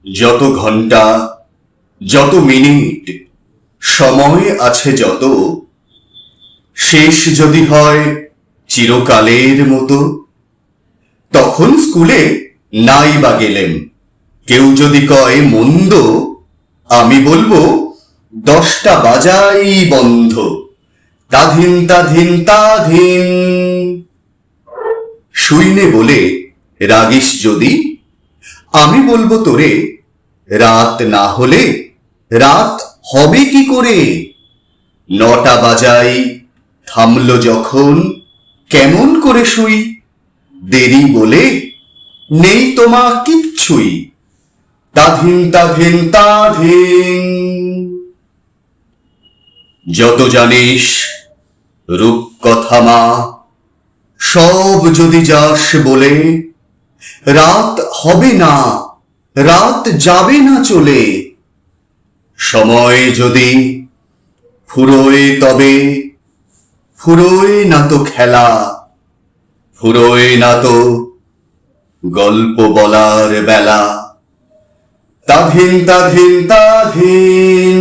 যত ঘন্টা, যত মিনিট, সময় আছে যত, শেষ যদি হয় চিরকালের মতো, তখন স্কুলে নাই বা গেলেম। কেউ যদি কয় মন্দ, আমি বলবো 10টা বাজাই বন্ধ। তাধিন তাধিন তাধিন। শুইনে বলে রাগিস যদি, আমি বলবো তোরে রাত না হলে রাত হবে কি করে। 9টা বাজাই থামলো যখন, কেমন করে শুই। দেরি বলে নেই তোমা কিচ্ছুই। তাধিন তাধিন তাধিন। যত জানিস রূপকথা মা, সব যদি যাস বলে, রাত হবে না, রাত যাবে না চলে। সময় যদি ফুরোয় তবে, ফুরোয় না তো খেলা, ফুরোয় না তো গল্প বলার বেলা। তাধিন তাধিন তাধিন।